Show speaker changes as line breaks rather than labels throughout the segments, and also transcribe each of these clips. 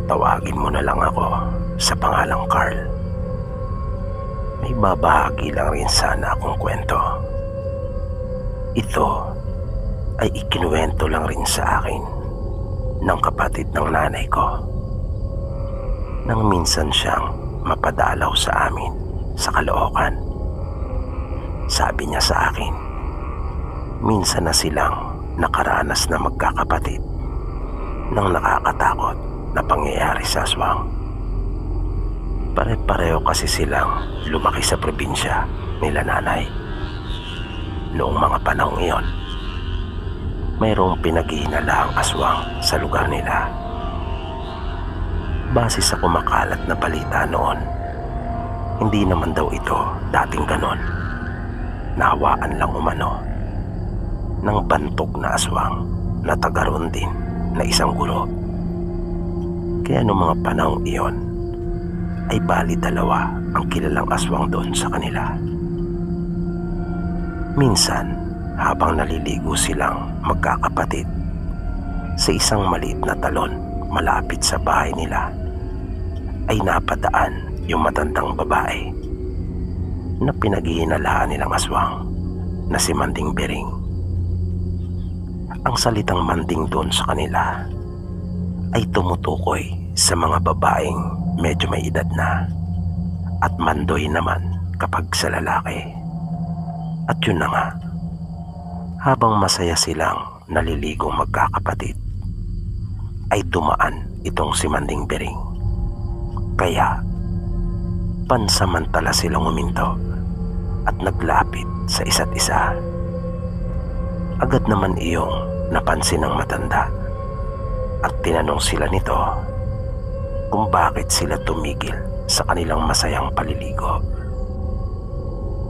Tawagin mo na lang ako sa pangalang Carl. May babahagi lang rin sana akong kwento. Ito ay ikinuwento lang rin sa akin ng kapatid ng nanay ko nang minsan siyang mapadalaw sa amin sa Caloocan. Sabi niya sa akin, minsan na silang nakaranas na magkakapatid ng nakakatakot na pangyayari sa aswang. Pare-pareho kasi silang lumaki sa probinsya nila nanay. Noong mga panahong iyon, mayroong pinaghihinalaang aswang sa lugar nila. Base sa kumakalat na balita noon, hindi naman daw ito dating ganon. Nahawaan lang umano ng bantog na aswang na tagaroon din na isang guro. Kaya noong mga panahong iyon ay bali dalawa ang kilalang aswang doon sa kanila. Minsan habang naliligo silang magkakapatid sa isang maliit na talon malapit sa bahay nila, ay napadaan yung matandang babae na pinaghihinalaan nilang aswang na si Manding Bering. Ang salitang manding doon sa kanila ay tumutukoy sa mga babaeng medyo may edad na, at mandoy naman kapag sa lalaki. At yun na nga, habang masaya silang naliligong magkakapatid, ay dumaan itong si Manding Bering. Kaya pansamantala silang huminto at naglapit sa isa't isa. Agad naman iyong napansin ng matanda at tinanong sila nito kung bakit sila tumigil sa kanilang masayang paliligo.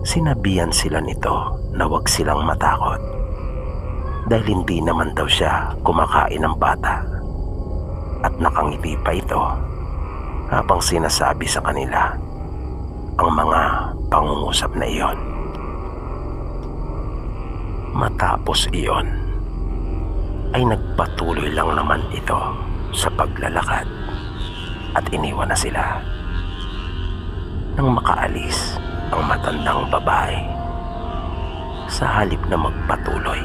Sinabihan sila nito na huwag silang matakot dahil hindi naman daw siya kumakain ng bata, at nakangiti pa ito habang sinasabi sa kanila ang mga pangungusap na iyon. Matapos iyon ay nagpatuloy lang naman ito sa paglalakad at iniwan na sila. Nang makaalis ang matandang babae, sa halip na magpatuloy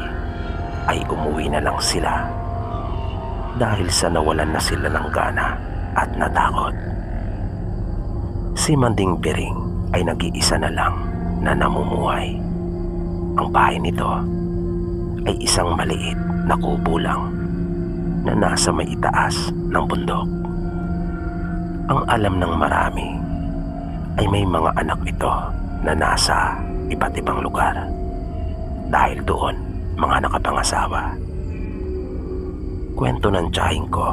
ay umuwi na lang sila dahil sa nawalan na sila ng gana at natakot. Si Manding Bering ay nag-iisa na lang na namumuhay. Ang bahay nito ay isang maliit na kubo lang na nasa may itaas ng bundok. Ang alam ng marami ay may mga anak ito na nasa iba't ibang lugar dahil doon mga nakapangasawa. Kwento ng tiyahin ko,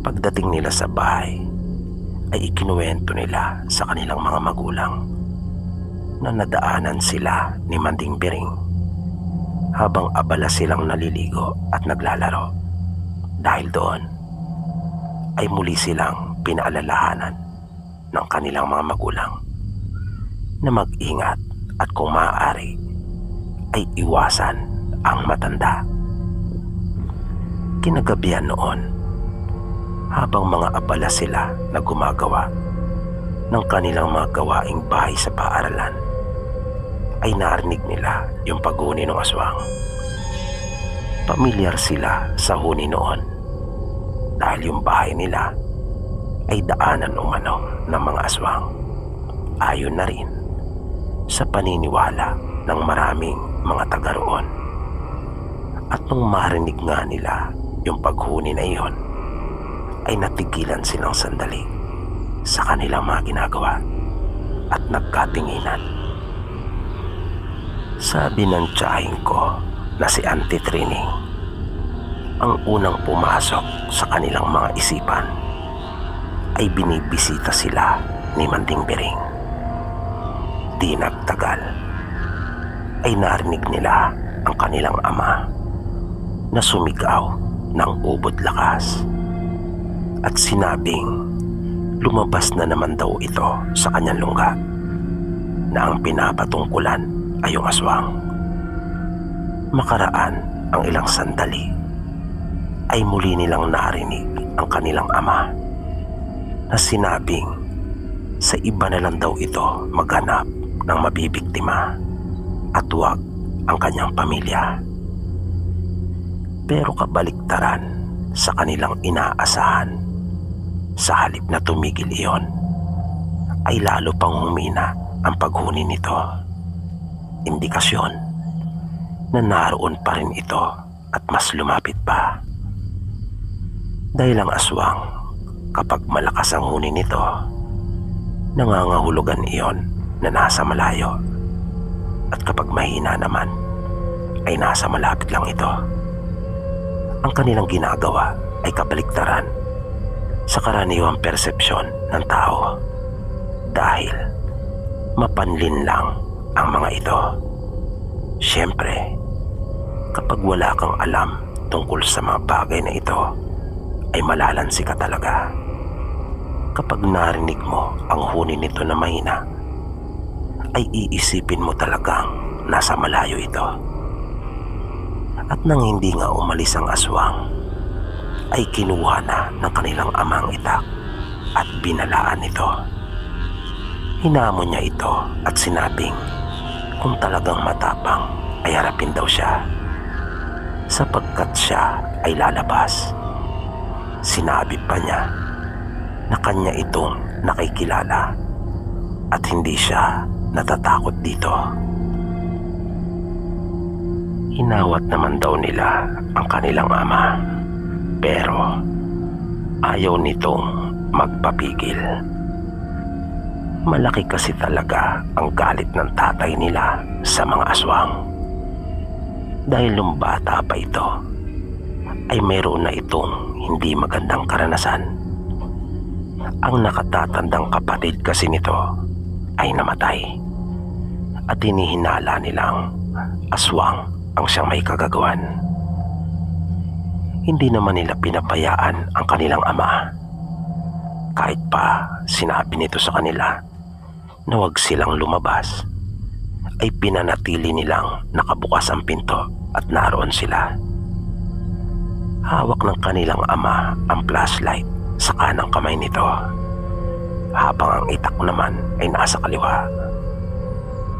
pagdating nila sa bahay ay ikinuwento nila sa kanilang mga magulang na nadaanan sila ni Manding Bering habang abala silang naliligo at naglalaro. Dahil doon ay muli silang pinaalalahanan ng kanilang mga magulang na mag-ingat at kung maaari ay iwasan ang matanda. Kinagabihan noon, habang mga abala sila na gumagawa ng kanilang mga gawaing bahay sa paaralan, ay narinig nila yung paghuni ng aswang. Pamilyar sila sa huni noon dahil yung bahay nila ay daanan umano ng mga aswang. Ayon na rin sa paniniwala ng maraming mga taga roon. At nung marinig nga nila yung paghuni na iyon, ay natigilan silang sandali sa kanilang mga ginagawa at nagkatinginan. Sabi ng tiyahin ko na si Auntie Trining, ang unang pumasok sa kanilang mga isipan ay binibisita sila ni Manding Bering. Di nagtagal ay narinig nila ang kanilang ama na sumigaw ng ubod lakas at sinabing lumabas na naman daw ito sa kanyang lungga na ang pinapatungkulan ay yung aswang. Makaraan ang ilang sandali ay muli nilang narinig ang kanilang ama na sinabing sa iba na lang daw ito maghanap ng mabibiktima at huwag ang kanyang pamilya. Pero kabaliktaran sa kanilang inaasahan, sa halip na tumigil iyon, ay lalo pang humina ang paghuni nito. Indikasyon na naroon pa rin ito at mas lumapit pa. Dahil ang aswang, kapag malakas ang huni nito, nangangahulugan iyon na nasa malayo. At kapag mahina naman, ay nasa malapit lang ito. Ang kanilang ginagawa ay kabaliktaran sa karaniwang persepsyon ng tao dahil mapanlin lang ang mga ito. Siyempre, kapag wala kang alam tungkol sa mga bagay na ito, ay malalansi ka talaga. Kapag narinig mo ang huni nito na mahina, ay iisipin mo talagang nasa malayo ito. At nang hindi nga umalis ang aswang, ay kinuha na ng kanilang amang itak at binalaan ito. Hinamon niya ito at sinabing kung talagang matapang ay harapin daw siya, sapagkat siya ay lalabas. Sinabi pa niya na kanya itong nakikilala at hindi siya natatakot dito. Hinawat naman daw nila ang kanilang ama, pero ayaw nitong magpapigil. Malaki kasi talaga ang galit ng tatay nila sa mga aswang. Dahil nung bata pa ito, ay meron na itong hindi magandang karanasan. Ang nakatatandang kapatid kasi nito ay namatay at hinihinala nilang aswang ang siyang may kagagawan. Hindi naman nila pinabayaan ang kanilang ama. Kahit pa sinabi nito sa kanila na huwag silang lumabas, ay pinanatili nilang nakabukas ang pinto at naroon sila. Hawak ng kanilang ama ang flashlight sa kanang kamay nito, habang ang itak naman ay nasa kaliwa.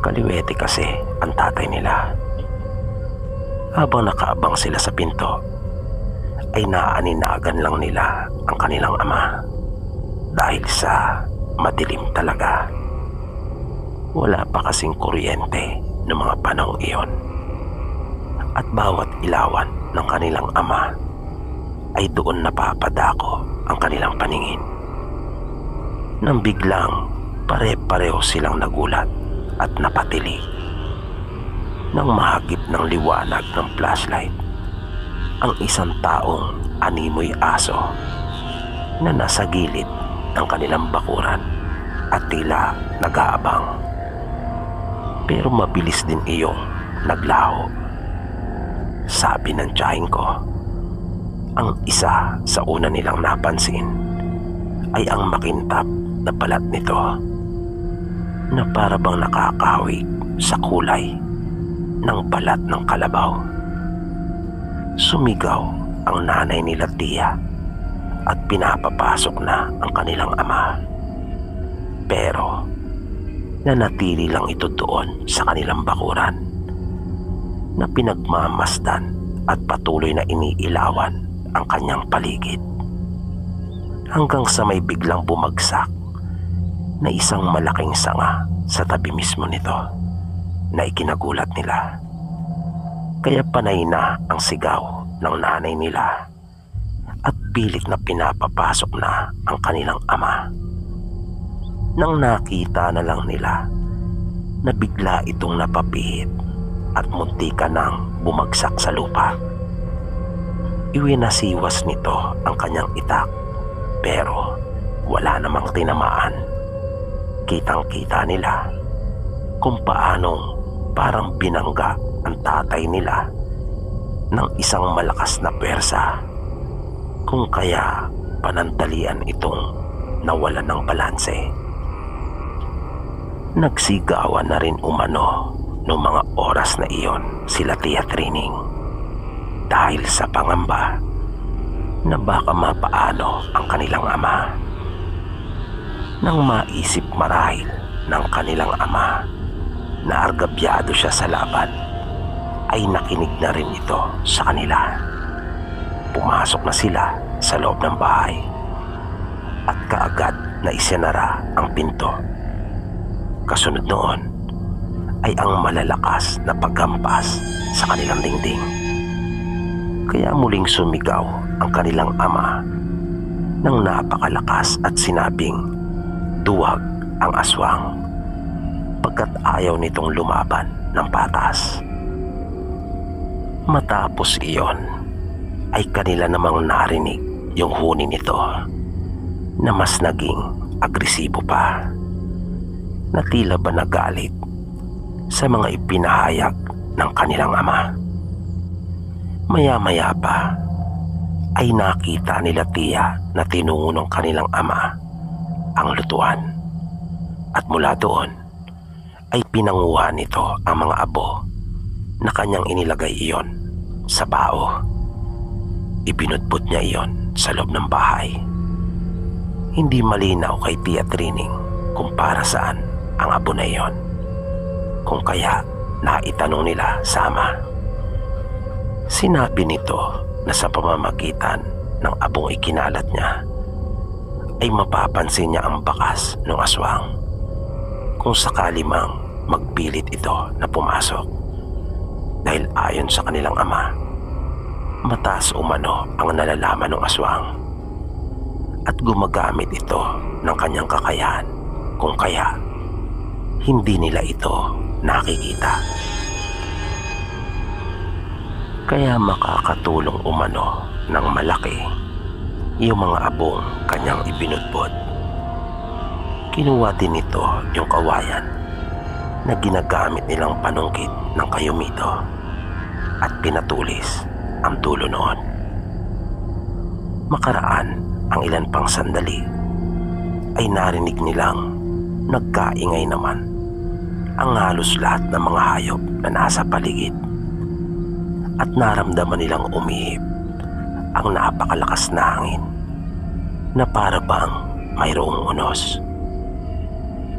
Kaliwete kasi ang tatay nila. Habang nakaabang sila sa pinto, ay naaninagan lang nila ang kanilang ama dahil sa madilim talaga. Wala pa kasing kuryente noong mga panahong iyon, at bawat ilawan ng kanilang ama ay doon napapadako ang kanilang paningin. Nang biglang pare-pareho silang nagulat at napatili nang mahagip ng liwanag ng flashlight ang isang taong animoy aso na nasa gilid ng kanilang bakuran at tila nag-aabang. Pero mabilis din iyong naglaho. Sabi ng tiyahin ko, ang isa sa una nilang napansin ay ang makintab na balat nito na para bang nakakahawig sa kulay ng balat ng kalabaw. Sumigaw ang nanay nila Tia at pinapapasok na ang kanilang ama. Pero nanatili lang ito doon sa kanilang bakuran na pinagmamasdan at patuloy na iniilawan ang kanyang paligid, hanggang sa may biglang bumagsak na isang malaking sanga sa tabi mismo nito na ikinagulat nila. Kaya panay na ang sigaw ng nanay nila at pilit na pinapapasok na ang kanilang ama. Nang nakita na lang nila na bigla itong napapihit at muntika nang bumagsak sa lupa, iwinasiwas nito ang kanyang itak, pero wala namang tinamaan. Kitang-kita nila kung paanong parang binangga ang tatay nila ng isang malakas na pwersa, kung kaya panandalian itong nawalan ng balanse. Nagsigawan na rin umano noong mga oras na iyon sila Tia Trining dahil sa pangamba na baka mapaano ang kanilang ama. Nang maisip marahil ng kanilang ama na argabyado siya sa laban, ay nakinig na rin ito sa kanila. Pumasok na sila sa loob ng bahay at kaagad na isinara ang pinto. Kasunod noon ay ang malalakas na paghampas sa kanilang dingding. Kaya muling sumigaw ang kanilang ama ng napakalakas at sinabing duwag ang aswang, pagkat ayaw nitong lumaban ng patas. Matapos iyon ay kanila namang narinig yung huni nito na mas naging agresibo pa, na tila ba nagalit sa mga ipinahayag ng kanilang ama. Maya-maya pa ay nakita nila Tia na tinungo ng kanilang ama ang lutuan, at mula doon ay pinanguha nito ang mga abo na kanyang inilagay iyon sa bao. Ibinudbud niya iyon sa loob ng bahay. Hindi malinaw kay Tia Trining kung para saan ang abo na iyon, kung kaya naitanong nila sa ama. Sinabi nito na sa pamamagitan ng abong ikinalat niya ay mapapansin niya ang bakas ng aswang kung sakali mang magpilit ito na pumasok, dahil ayon sa kanilang ama, mataas umano ang nalalaman ng aswang at gumagamit ito ng kanyang kakayahan, kung kaya hindi nila ito nakikita. Kaya makakatulong umano ng malaki yung mga abong kanyang ibinudbod. Kinuha din nito yung kawayan na ginagamit nilang panungkit ng kayumito at pinatulis ang dulo noon. Makaraan ang ilan pang sandali ay narinig nilang nagkaingay naman ang halos lahat ng mga hayop na nasa paligid, at naramdaman nilang umihip ang napakalakas na hangin na para bang mayroong unos.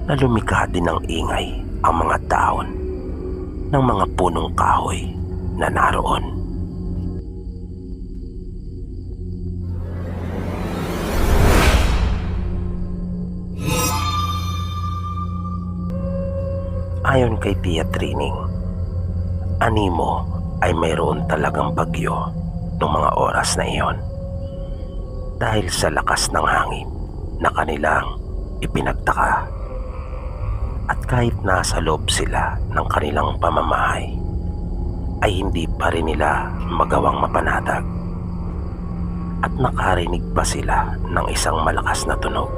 Na lumikha din ng ingay ang mga dahon ng mga punong kahoy na naroon. Ayon kay Tia Trining, animo ay mayroon talagang bagyo noong mga oras na iyon, dahil sa lakas ng hangin na kanilang ipinagtaka. At kahit nasa loob sila ng kanilang pamamahay, ay hindi pa rin nila magawang mapanatag, at nakarinig pa sila ng isang malakas na tunog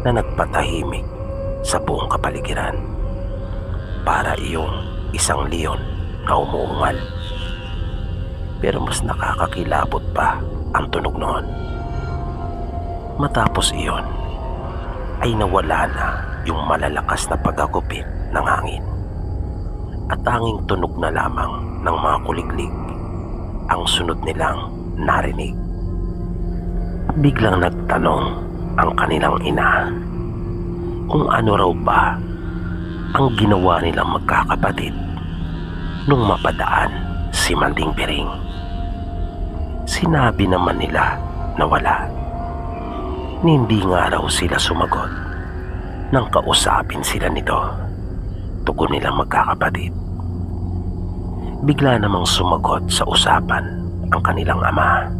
na nagpatahimik sa buong kapaligiran, para iyong isang leon na umuungal. Pero mas nakakakilabot pa ang tunog noon. Matapos iyon ay nawala na yung malalakas na pagagupit ng hangin, at tanging tunog na lamang ng mga kuliglig ang sunod nilang narinig. Biglang nagtanong ang kanilang ina kung ano raw ba ang ginawa nilang magkakapatid nung mapadaan si Manding Piring. Sinabi naman nila na wala. Hindi nga raw sila sumagot nang kausapin sila nito. Tugon nilang magkakapatid. Bigla namang sumagot sa usapan ang kanilang ama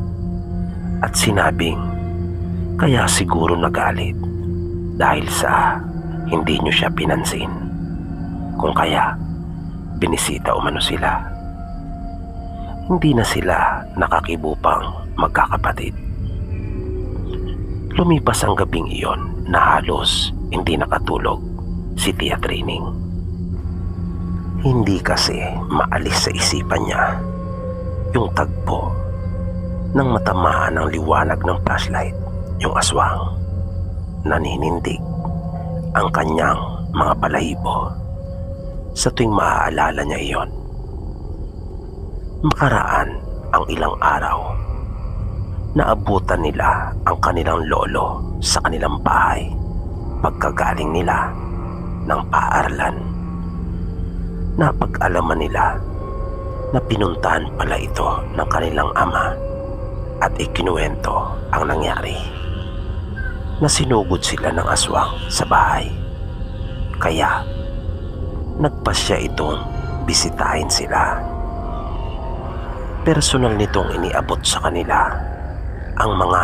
at sinabing kaya siguro nagalit dahil sa hindi niyo siya pinansin, kung kaya binisita umano sila. Hindi na sila nakakibupang magkakapatid. Lumipas ang gabing iyon na halos hindi nakatulog si Tia Trining. Hindi kasi maalis sa isipan niya yung tagpo ng matamaan ng liwanag ng flashlight, yung aswang. Naninindig ang kanyang mga balahibo sa tuwing maaalala niya iyon. Makaraan ang ilang araw, naabutan nila ang kanilang lolo sa kanilang bahay pagkagaling nila ng paaralan. Napag-alaman nila na pinuntahan pala ito ng kanilang ama at ikinuwento ang nangyari, na sinugod sila ng aswang sa bahay. Kaya nagpasya itong bisitahin sila. Personal nitong iniabot sa kanila ang mga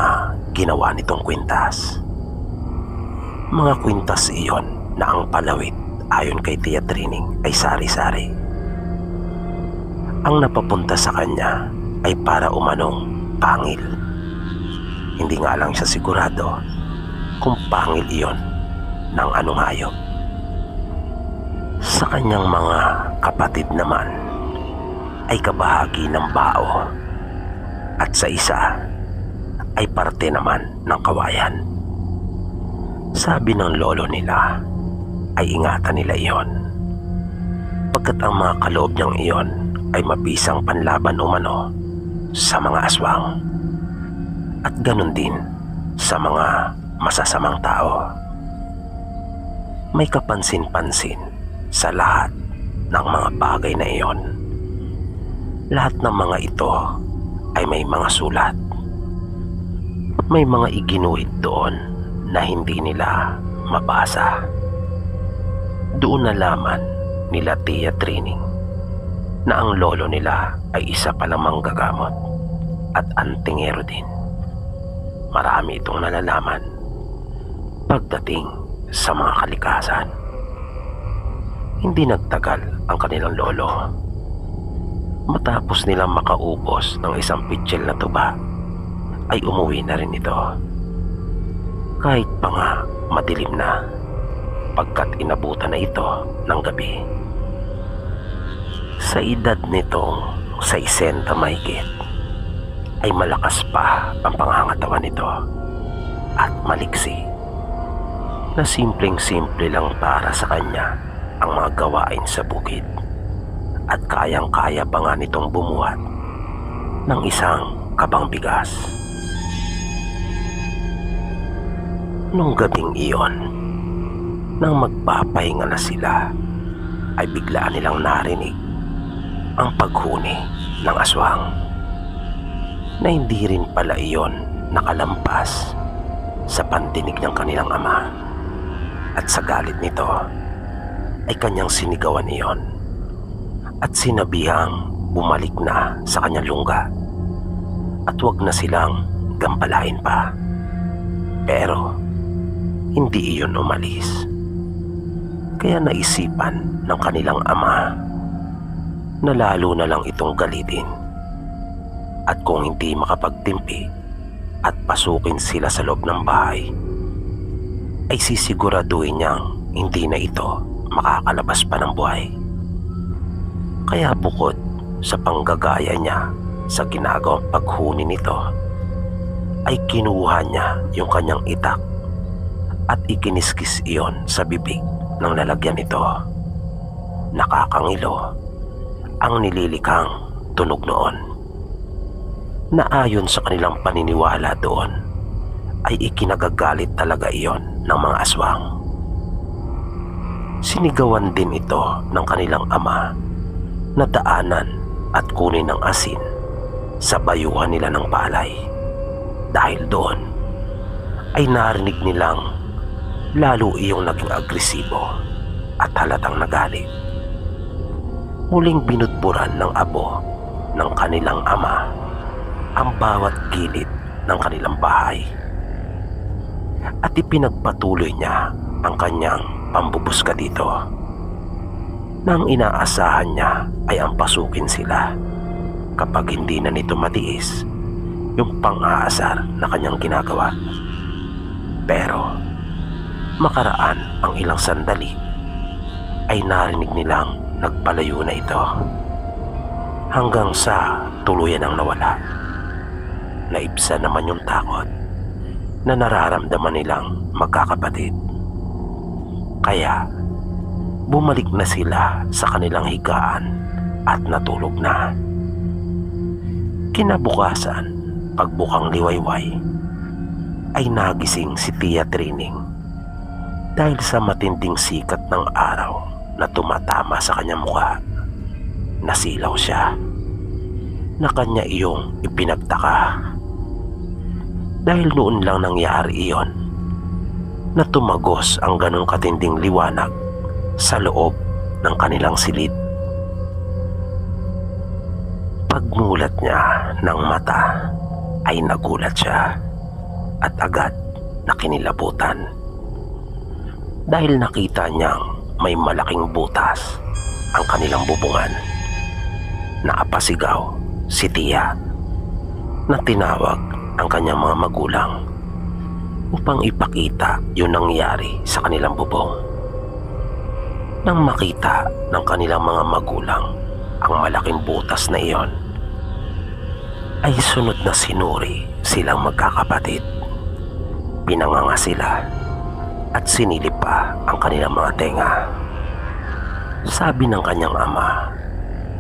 ginawa nitong kwintas. Mga kwintas iyon na ang palawit ayon kay Tia Trining ay sari-sari. Ang napapunta sa kanya ay para umanong pangil. Hindi nga lang siya sigurado kung pangil iyon ng anong hayop. Sa kanyang mga kapatid naman ay kabahagi ng bao, at sa isa ay parte naman ng kawayan. Sabi ng lolo nila ay ingatan nila iyon, pagkat ang mga kaloob niyang iyon ay mabisang panlaban umano sa mga aswang, at ganun din sa mga masasamang tao. May kapansin-pansin sa lahat ng mga bagay na iyon. Lahat ng mga ito ay may mga sulat. May mga iginuhit doon na hindi nila mabasa. Doon nalaman nila Tia Trining na ang lolo nila ay isa palang manggagamot at antingero din. Marami itong nalalaman pagdating sa mga kalikasan. Hindi nagtagal ang kanilang lolo. Matapos nilang makaubos ng isang pitsil na tuba, ay umuwi na rin ito. Kahit pa nga madilim na, pagkat inabutan na ito ng gabi. Sa edad nitong 60 mahigit, ay malakas pa ang pangangatawan nito at maliksi, na simpleng-simple lang para sa kanya ang mga gawain sa bukid, at kayang-kaya pa nga nitong bumuhat ng isang kabang bigas. Nung gabing iyon, nang magpapahinga na sila, ay biglaan nilang narinig ang paghuni ng aswang, na hindi rin pala iyon nakalampas sa pandinig ng kanilang ama. At sa galit nito ay kanyang sinigawan iyon at sinabihang bumalik na sa kanyang lungga at wag na silang gambalain pa. Pero hindi iyon umalis. Kaya naisipan ng kanilang ama na lalo na lang itong galitin, at kung hindi makapagtimpi at pasukin sila sa loob ng bahay, ay sisiguraduhin niyang hindi na ito makakalabas pa ng buhay. Kaya bukod sa panggagaya niya sa ginagawang paghuni nito, ay kinuha niya yung kanyang itak at ikiniskis iyon sa bibig ng lalagyan nito. Nakakangilo ang nililikhang tunog noon, na ayon sa kanilang paniniwala doon ay ikinagagalit talaga iyon ng mga aswang. Sinigawan din ito ng kanilang ama na daanan at kunin ng asin sa bayuhan nila ng palay, dahil doon ay narinig nilang lalo iyong naging agresibo at halatang nagalit. Muling binudburan ng abo ng kanilang ama ang bawat gilid ng kanilang bahay, at ipinagpatuloy niya ang kanyang pambubuska dito, nang inaasahan niya ay ang pasukin sila kapag hindi na nito matiis yung pang-aasar na kanyang ginagawa. Pero makaraan ang ilang sandali ay narinig nilang nagpalayo na ito. Hanggang sa tuluyan ang nawala. Naibsan naman yung takot na nararamdaman nilang magkakapatid. Kaya bumalik na sila sa kanilang higaan at natulog na. Kinabukasan, pagbukang liwayway, ay nagising si Tia Trining dahil sa matinding sikat ng araw na tumatama sa kanyang mukha. Nasilaw siya na kanya iyong ipinagtaka. Dahil noon lang nangyari iyon na tumagos ang ganong katinding liwanag sa loob ng kanilang silid. Pagmulat niya ng mata ay nagulat siya at agad na kinilabutan dahil nakita niyang may malaking butas ang kanilang bubungan. Naapasigaw si Tia na tinawag ang kanyang mga magulang upang ipakita yung nangyari sa kanilang bubong. Nang makita ng kanilang mga magulang ang malaking butas na iyon, ay sunod na sinuri silang magkakapatid. Pinanganga sila at sinilip pa ang kanilang mga tenga. Sabi ng kanyang ama,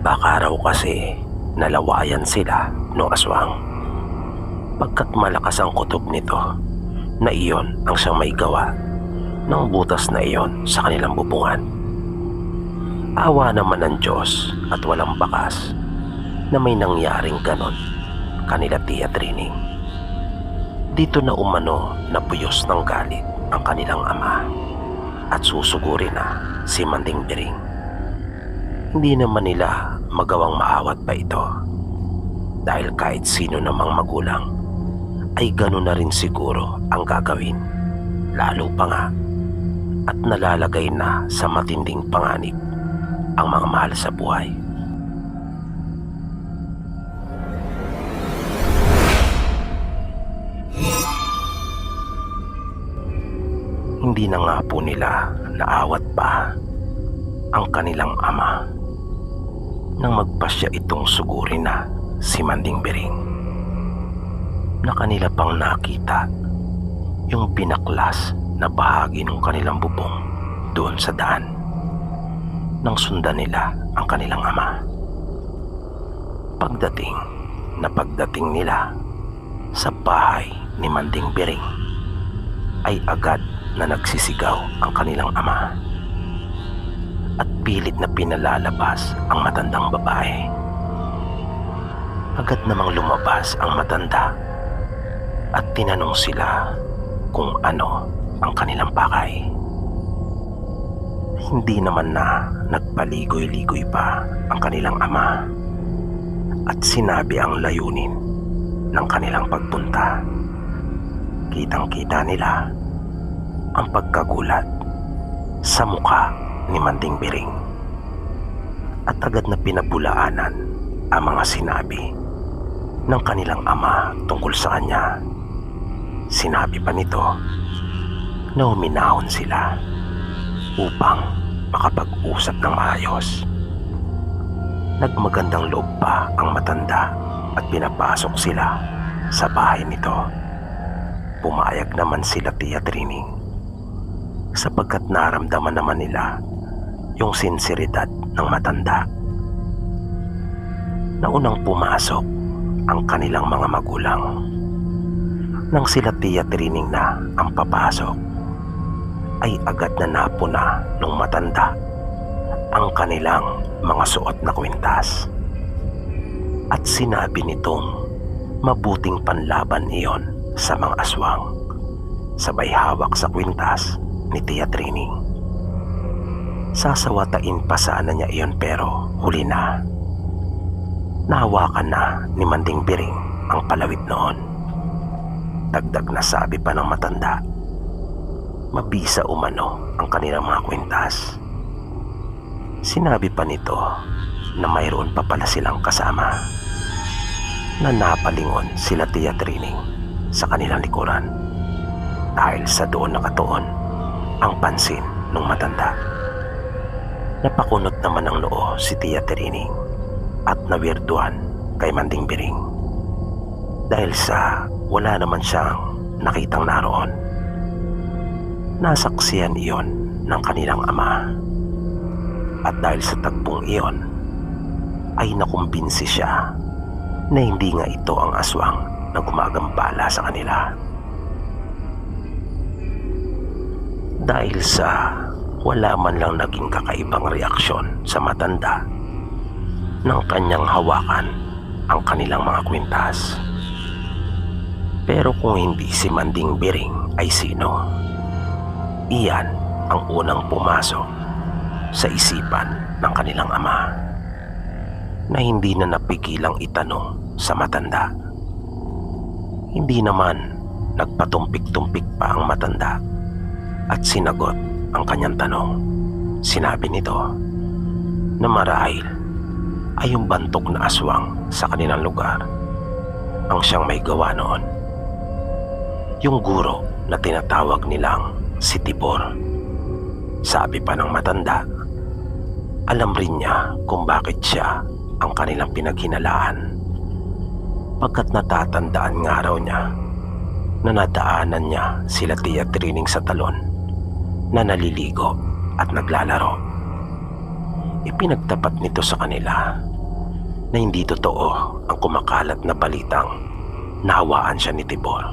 baka raw kasi nalawayan sila ng aswang, pagkat malakas ang kutob nito na iyon ang siyang may gawa ng butas na iyon sa kanilang bubungan. Awa naman ng Diyos at walang bakas na may nangyaring ganon kanila Tia Trining. Dito na umano na buyos ng galit ang kanilang ama at susugurin na si Manding Biring. Hindi naman nila magawang maawat pa ito dahil kahit sino namang magulang ay gano'n na rin siguro ang gagawin, lalo pa nga at nalalagay na sa matinding panganib ang mga mahal sa buhay. Hindi na nga po nila naawat pa ang kanilang ama nang magpasya itong sugurin na si Manding Biring, na kanila pang nakita yung binaklas na bahagi ng kanilang bubong doon sa daan nang sundan nila ang kanilang ama. Pagdating nila sa bahay ni Manding Biring, ay agad na nagsisigaw ang kanilang ama at pilit na pinalalabas ang matandang babae. Agad namang lumabas ang matanda at tinanong sila kung ano ang kanilang pakay. Hindi naman na nagpaligoy-ligoy pa ang kanilang ama at sinabi ang layunin ng kanilang pagpunta. Kitang-kita nila ang pagkagulat sa mukha ni Manding Biring at agad na pinabulaanan ang mga sinabi ng kanilang ama tungkol sa kanya. Sinabi pa nito na huminahon sila upang makapag-usap ng maayos. Nagmagandang loob pa ang matanda at pinapasok sila sa bahay nito. Pumayag naman sila Tia Trining sapagkat naramdaman naman nila yung sinseridad ng matanda. Naunang pumasok ang kanilang mga magulang. Nang sila Tia Trining na ang papasok, ay agad na napuna ng matanda ang kanilang mga suot na kwintas. At sinabi nitong mabuting panlaban iyon sa mga aswang, sabay hawak sa kwintas ni Tia Trining. Sasawatain pa sana niya iyon pero huli na. Nahawakan na ni Manding Biring ang palawit noon. Dagdag na sabi pa ng matanda, mabisa umano ang kanilang mga kwintas. Sinabi pa nito na mayroon pa pala silang kasama, na napalingon sila Tia Trining sa kanilang likuran dahil sa doon nakatuon ang pansin ng matanda. Napakunot naman ng noo si Tia Trining at nawirduhan kay Manding Biring dahil sa wala naman siyang nakitang naroon. Nasaksihan iyon ng kanilang ama at dahil sa tagpong iyon ay nakumbinsi siya na hindi nga ito ang aswang na gumagambala sa kanila. Dahil sa wala man lang naging kakaibang reaksyon sa matanda nang kanyang hawakan ang kanilang mga kwintas. Pero kung hindi si Manding Biring ay sino? Iyan ang unang pumasok sa isipan ng kanilang ama na hindi na napigilang itanong sa matanda. Hindi naman nagpatumpik-tumpik pa ang matanda at sinagot ang kanyang tanong. Sinabi nito na marahil ay yung bantok na aswang sa kanilang lugar ang siyang may gawa noon. Yung guro na tinatawag nilang si Tibor. Sabi pa ng matanda, alam rin niya kung bakit siya ang kanilang pinaghinalaan pagkat natatandaan nga raw niya na nadaanan niya sila Tia Trining sa talon na naliligo at naglalaro. Ipinagtapat nito sa kanila na hindi totoo ang kumakalat na balitang nahawaan siya ni Tibor.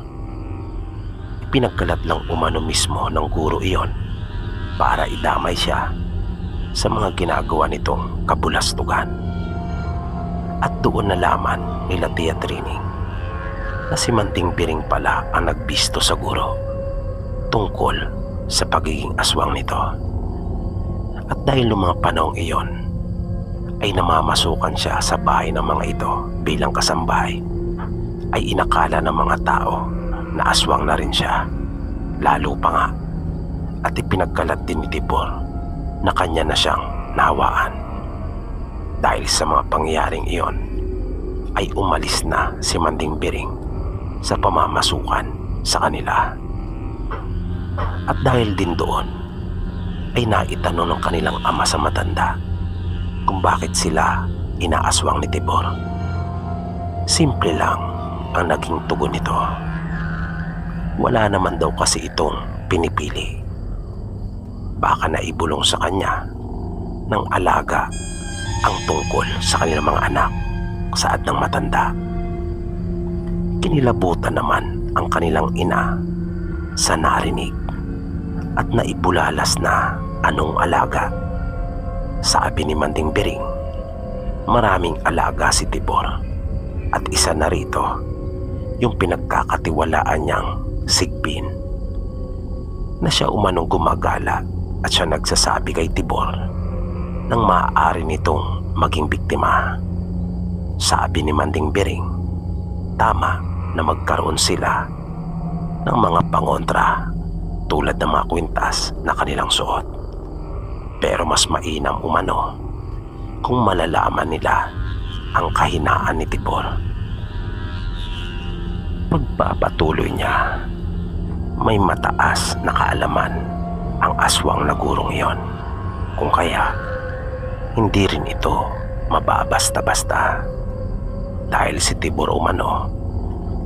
Ipinagkalat lang umano mismo ng guro iyon para idamay siya sa mga ginagawa nitong kabulastugan. At doon nalaman nila Tia Trining na si Manding Biring pala ang nagbisto sa guro tungkol sa pagiging aswang nito. At dahil noong mga panahong iyon ay namamasukan siya sa bahay ng mga ito bilang kasambahay, ay inakala ng mga tao na aswang na rin siya, lalo pa nga. At ipinagkalat din ni Tibor na kanya na siyang nahawaan. Dahil sa mga pangyayaring iyon ay umalis na si Manding Biring sa pamamasukan sa kanila. At dahil din doon ay naitanong ng kanilang ama sa matanda kung bakit sila inaaswang ni Tibor. Simple lang ang naging tugon nito. Wala naman daw kasi itong pinipili. Baka naibulong sa kanya ng alaga ang tungkol sa kanilang mga anak saad ng matanda. Kinilabutan naman ang kanilang ina sa narinig at naibulalas na anong alaga. Sabi ni Manding Biring, maraming alaga si Tibor at isa na rito yung pinagkakatiwalaan niyang Sigbin, na siya umanong gumagala at siya nagsasabi kay Tibor nang maaari nitong maging biktima. Sabi ni Manding Biring, tama na magkaroon sila ng mga pangontra tulad ng mga kwintas na kanilang suot. Pero mas mainam umano kung malalaman nila ang kahinaan ni Tibor. Pagpapatuloy niya, may mataas na kaalaman ang aswang na gurong iyon, kung kaya hindi rin ito mababasta-basta dahil si Tibor umano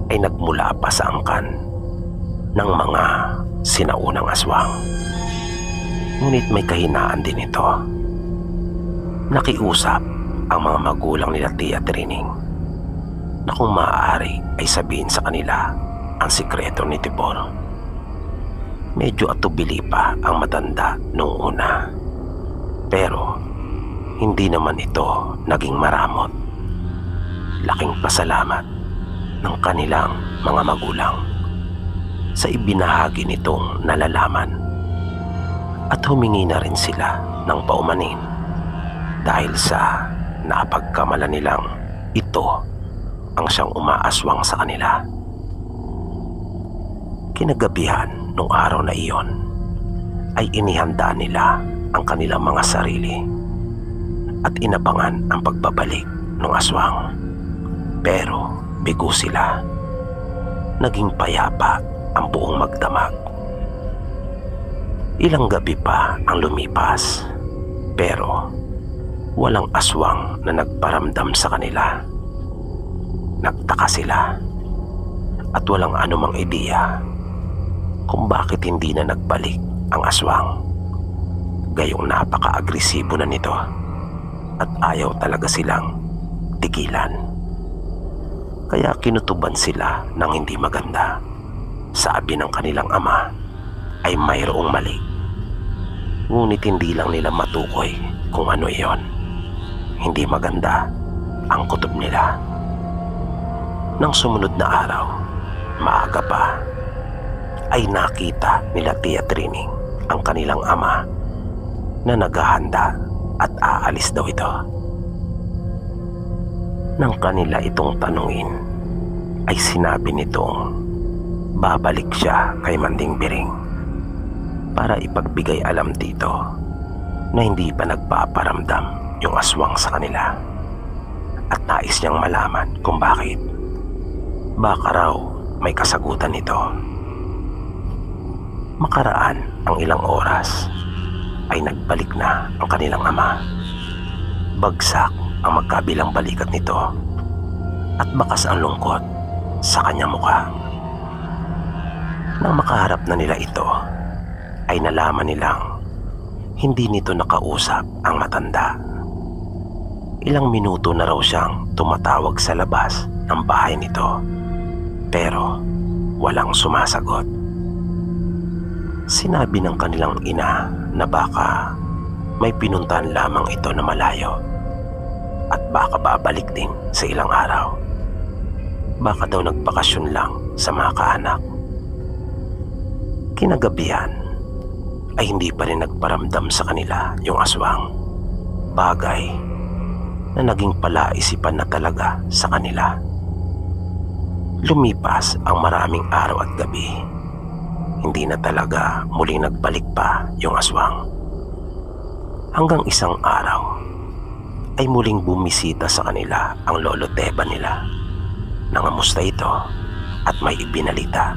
ay nagmula pa sa angkan ng mga sinaunang aswang. Ngunit may kahinaan din ito. Nakiusap ang mga magulang nila Tia Trining na kung maaari ay sabihin sa kanila ang sikreto ni Tibor. Medyo atubili pa ang matanda noong una, pero hindi naman ito naging maramot. Laking pasalamat ng kanilang mga magulang sa ibinahagi nitong nalalaman at humingi na rin sila ng paumanin dahil sa napagkamala nilang ito ang siyang umaaswang sa kanila. Kinagabihan nung araw na iyon ay inihanda nila ang kanilang mga sarili at inabangan ang pagbabalik ng aswang. Pero bigo sila. Naging payapa ang buong magdamag. Ilang gabi pa ang lumipas Pero walang aswang na nagparamdam sa kanila. Nagtaka sila at walang anumang ideya kung bakit hindi na nagbalik ang aswang. Gayong napaka-agresibo na nito at ayaw talaga silang tigilan. Kaya kinutuban sila ng hindi maganda. Sabi ng kanilang ama ay mayroong mali. Ngunit hindi lang nila matukoy kung ano iyon. Hindi maganda ang kutob nila. Nang sumunod na araw, maaga pa, ay nakita nila Tia Trining ang kanilang ama na naghahanda at aalis daw ito. Nang kanila itong tanungin, ay sinabi nitong babalik siya kay Manding Biring para ipagbigay alam dito na hindi pa nagpaparamdam yung aswang sa kanila at nais niyang malaman kung bakit. Baka raw may kasagutan ito. Makaraan ang ilang oras ay nagbalik na ang kanilang ama. Bagsak ang magkabilang balikat nito at bakas ang lungkot sa kanyang mukha. Nang makaharap na nila ito, ay nalaman nilang hindi nito nakausap ang matanda. Ilang minuto na raw siyang tumatawag sa labas ng bahay nito, pero walang sumasagot. Sinabi ng kanilang ina na baka may pinuntahan lamang ito na malayo at baka babalik din sa ilang araw. Baka daw nagbakasyon lang sa mga kaanak. Kinagabihan ay hindi pa rin nagparamdam sa kanila yung aswang. Bagay na naging palaisipan na talaga sa kanila. Lumipas ang maraming araw at gabi. Hindi na talaga muling nagbalik pa yung aswang. Hanggang isang araw ay muling bumisita sa kanila ang lolo Teba nila. Nangamusta ito at may ibinalita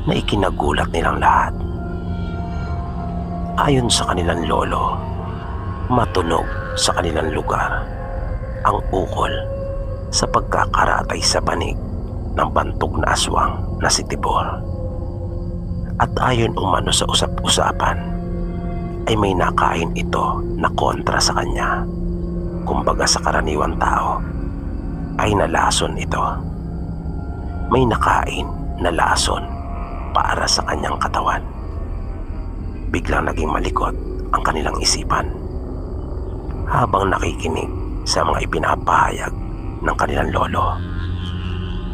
na ikinagulat nilang lahat. Ayon sa kanilang lolo, matunog sa kanilang lugar ang ukol sa pagkakaratay sa banig ng bantog na aswang na si Tibor. At ayon umano sa usap-usapan ay may nakain ito na kontra sa kanya. Kumbaga sa karaniwang tao ay nalason ito. May nakain na lason para sa kanyang katawan. Biglang naging malikot ang kanilang isipan habang nakikinig sa mga ipinapahayag ng kanilang lolo.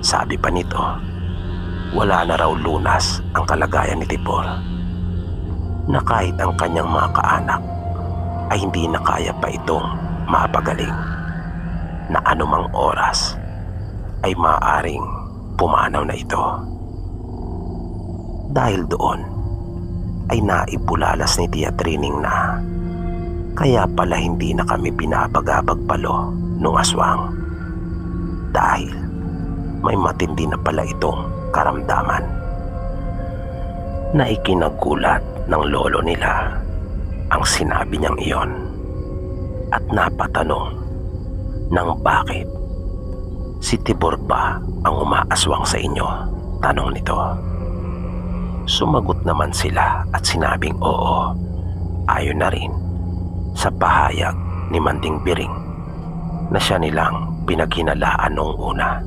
Sabi pa nito, wala na raw lunas ang kalagayan ni Tibor, na kahit ang kanyang mga kaanak ay hindi na kaya pa itong mapagaling, na anumang oras ay maaaring pumanaw na ito. Dahil doon ay naibulalas ni Tia Trining na kaya pala hindi na kami binabagabag palo nung aswang, dahil may matindi na pala itong karamdaman. Na ikinagulat ng lolo nila ang sinabi niyang iyon at napatanong ng bakit si Tibor ba ang umaaswang sa inyo, tanong nito. Sumagot naman sila at sinabing oo, ayon na rin sa pahayag ni Manding Biring na siya nilang pinaghinalaan noong una.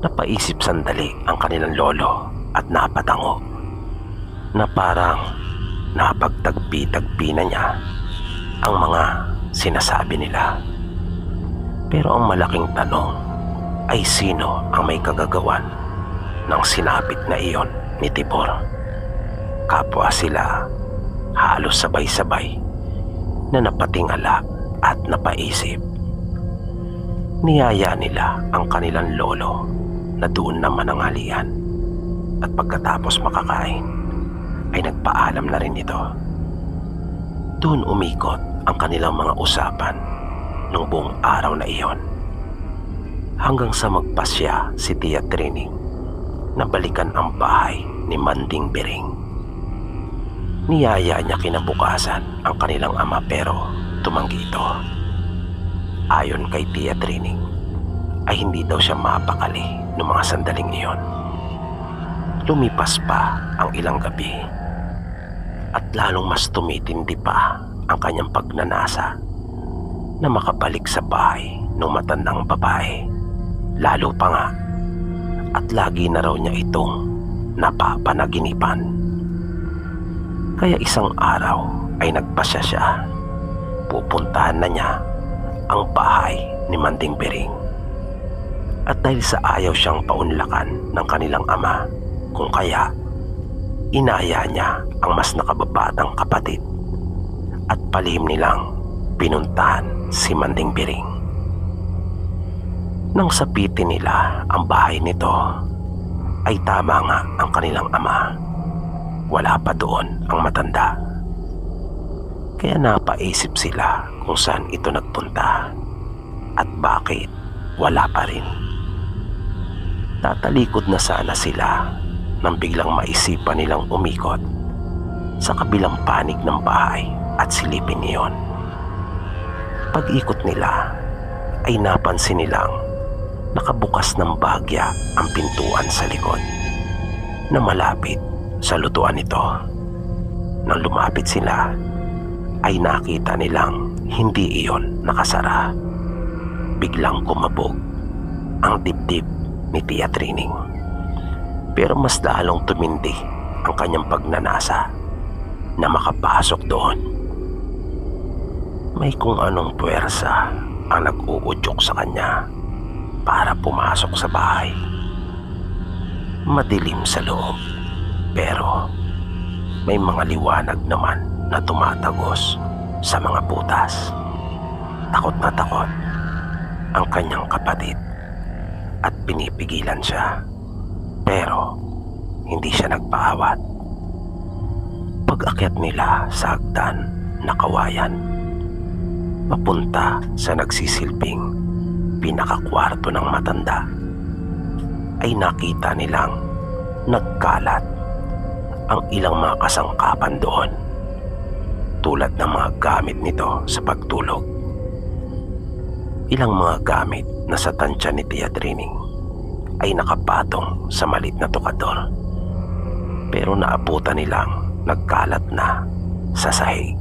Napaisip sandali ang kanilang lolo at napatango na parang napagtagpi-tagpi na niya ang mga sinasabi nila. Pero ang malaking tanong ay sino ang may kagagawan ng sinapit na iyon ni Tibor. Kapwa sila halos sabay-sabay na napatingala at napaisip. Niyaya nila ang kanilang lolo na doon na mananghalian at pagkatapos makakain ay nagpaalam na rin ito. Doon umikot ang kanilang mga usapan ng buong araw na iyon hanggang sa magpasya si Tia Trining na balikan ang bahay ni Manding Biring. Niyaya niya kinabukasan ang kanilang ama pero tumanggi ito. Ayon kay Tia Trining ay hindi daw siya mapakali noong mga sandaling iyon. Lumipas pa ang ilang gabi at lalong mas tumitindi pa ang kanyang pagnanasa na makabalik sa bahay ng matandang babae. Lalo pa nga at lagi na raw niya itong napapanaginipan. Kaya isang araw ay nagpasya siya. Pupuntahan na niya ang bahay ni Manding Bering. At dahil sa ayaw siyang paunlakan ng kanilang ama, kung kaya inaya niya ang mas nakababatang kapatid at palihim nilang pinuntahan si Manding Bering. Nang sapitin nila ang bahay nito, ay tama nga ang kanilang ama. Wala pa doon ang matanda. Kaya napaisip sila kung saan ito nagpunta at bakit wala pa rin. Tatalikod na sana sila nang biglang maisipan nilang umikot sa kabilang panig ng bahay at silipin niyon. Pag-ikot nila ay napansin nilang nakabukas ng bagya ang pintuan sa likod na malapit sa lutuan nito. Nang lumapit sila ay nakita nilang hindi iyon nakasara. Biglang kumabog ang dibdib ni Tia Trining. Pero mas lalong tumindi ang kanyang pagnanasa na makapasok doon. May kung anong puwersa ang nag-uudyok sa kanya para pumasok sa bahay. Madilim sa loob, pero may mga liwanag naman na tumatagos sa mga butas. Takot na takot ang kanyang kapatid at pinipigilan siya, pero hindi siya nagpaawat. Pag-akyat nila sa hagdan na kawayan papunta sa nagsisilbing pinakakwarto ng matanda, ay nakita nilang nagkalat ang ilang mga kasangkapan doon, tulad ng mga gamit nito sa pagtulog. Ilang mga gamit na sa tansya ni Tia Trining ay nakapatong sa maliit na tukador, pero naabutan nilang nagkalat na sa sahig.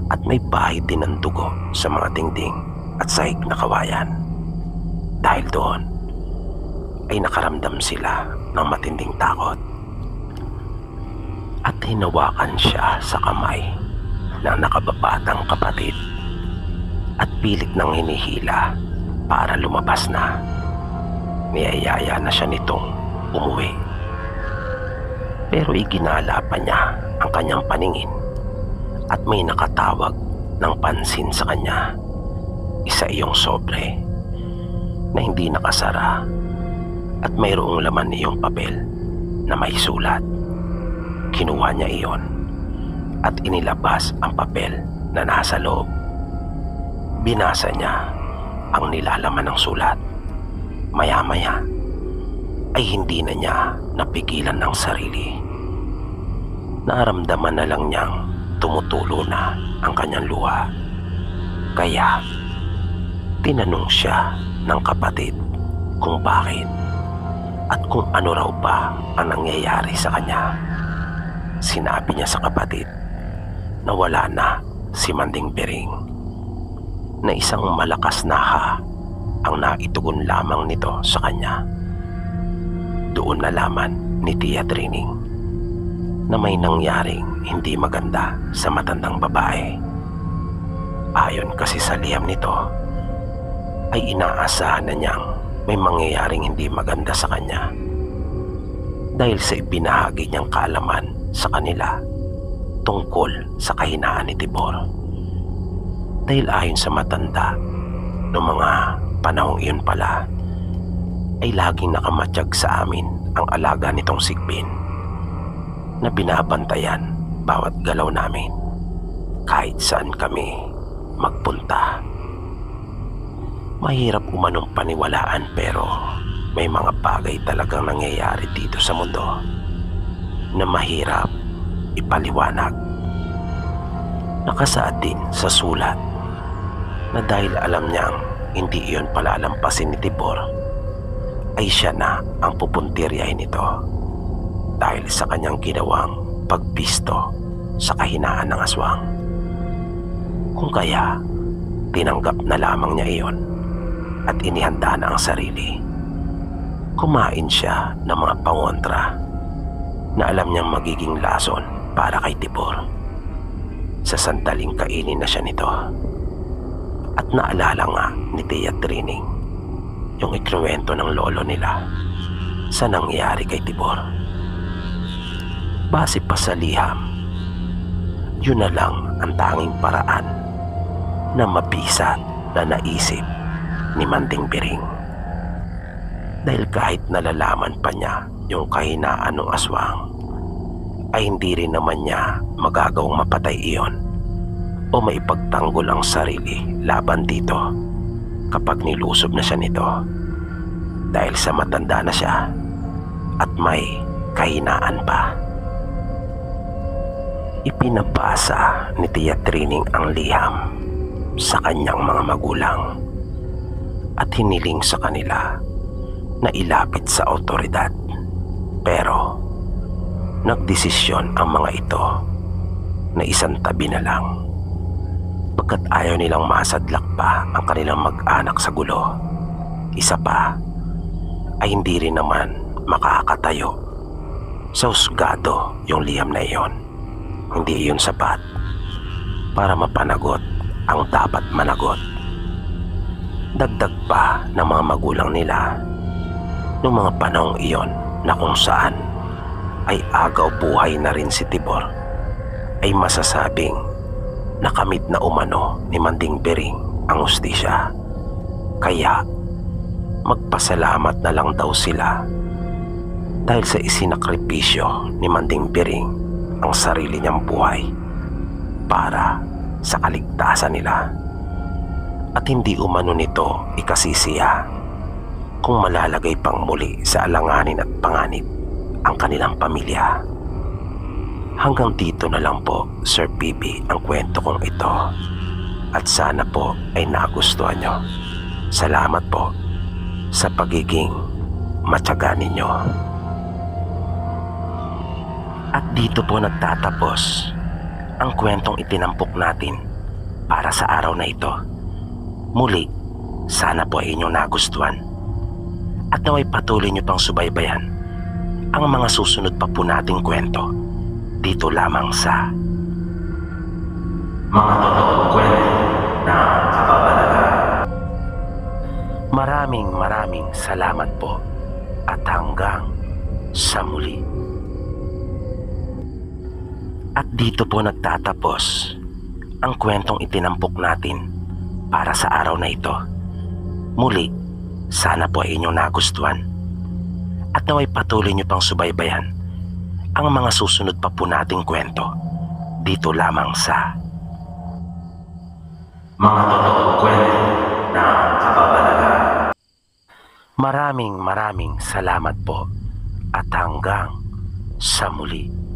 At may bahid din ng dugo sa mga dingding at sahig na kawayan. Dahil doon ay nakaramdam sila ng matinding takot. At hinawakan siya sa kamay ng nakababatang kapatid at pilit nang hinihila para lumabas na. Niyayaya na siya nitong umuwi. Pero iginala pa niya ang kanyang paningin at may nakatawag ng pansin sa kanya. Isa iyong sobre na hindi nakasara at mayroong laman iyong papel na may sulat. Kinuha niya iyon at inilabas ang papel na nasa loob. Binasa niya ang nilalaman ng sulat. Maya-maya ay hindi na niya napigilan ng sarili. Naramdaman na lang niyang tumutulo na ang kanyang luha. Kaya tinanong siya ng kapatid kung bakit at kung ano raw ba ang nangyayari sa kanya. Sinabi niya sa kapatid na wala na si Manding Bering, na isang malakas na ha ang naitugon lamang nito sa kanya. Doon nalaman ni Tia Trining na may nangyaring hindi maganda sa matandang babae. Ayon kasi sa liham nito ay inaasahan na niyang may mangyayaring hindi maganda sa kanya dahil sa ibinahagi niyang kaalaman sa kanila tungkol sa kahinaan ni Tibor. Dahil ayon sa matanda, noong mga panahong iyon pala ay laging nakamatsyag sa amin ang alaga nitong Sigbin na binabantayan bawat galaw namin kahit saan kami magpunta. Mahirap umanong paniwalaan, pero may mga bagay talagang nangyayari dito sa mundo na mahirap ipaliwanag. Nakasaad din sa sulat na dahil alam niyang hindi iyon palalampasin ni Tibor, ay siya na ang pupuntiryahin nito dahil sa kanyang ginawang pagpisto sa kahinaan ng aswang. Kung kaya, tinanggap na lamang niya iyon at inihanda na ang sarili. Kumain siya ng mga pangontra na alam niyang magiging lason para kay Tibor. Sa sandaling kainin na siya nito. At naalala nga ni Tia Trining yung ikinuwento ng lolo nila sa nangyari kay Tibor. Base pa sa liham, yun na lang ang tanging paraan na mabisa na naisip ni Manding Biring. Dahil kahit nalalaman pa niya yung kahinaan ng aswang, ay hindi rin naman niya magagawang mapatay iyon o maipagtanggol ang sarili laban dito kapag nilusob na siya nito, dahil sa matanda na siya at may kahinaan pa. Ipinabasa ni Tia Trining ang liham sa kanyang mga magulang at hiniling sa kanila na ilapit sa awtoridad. Pero nagdesisyon ang mga ito na isang tabi na lang, pagkat ayaw nilang masadlak pa ang kanilang mag-anak sa gulo. Isa pa ay hindi rin naman makakatayo sa husgado yung liham na iyon. Hindi iyon sapat para mapanagot ang dapat managot. Dagdag pa ng mga magulang nila noong mga panahong iyon na kung saan ay agaw buhay na rin si Tibor, ay masasabing nakamit na umano ni Manding Biring ang hustisya. Kaya magpasalamat na lang daw sila dahil sa isinakripisyo ni Manding Biring ang sarili niyang buhay para sa kaligtasan nila. At hindi umano nito ikasisiya kung malalagay pang muli sa alanganin at panganib ang kanilang pamilya. Hanggang dito na lang po, Sir PB, ang kwento kong ito. At sana po ay nagustuhan nyo. Salamat po sa pagiging matyaga ninyo. At dito po nagtatapos ang kwentong itinampok natin para sa araw na ito. Muli, sana po ay inyong nagustuhan at naway patuloy nyo pang subaybayan ang mga susunod pa po nating kwento dito lamang sa Mga Totoong Kwento ng Kababalagan. Maraming salamat po at hanggang sa muli. At dito po nagtatapos ang kwentong itinampok natin para sa araw na ito. Muli, sana po ay inyong nagustuhan at naway patuloy nyo pang subaybayan ang mga susunod pa po nating kwento dito lamang sa Mga Totoong Kwento ng Kababalagan. Maraming salamat po at hanggang sa muli.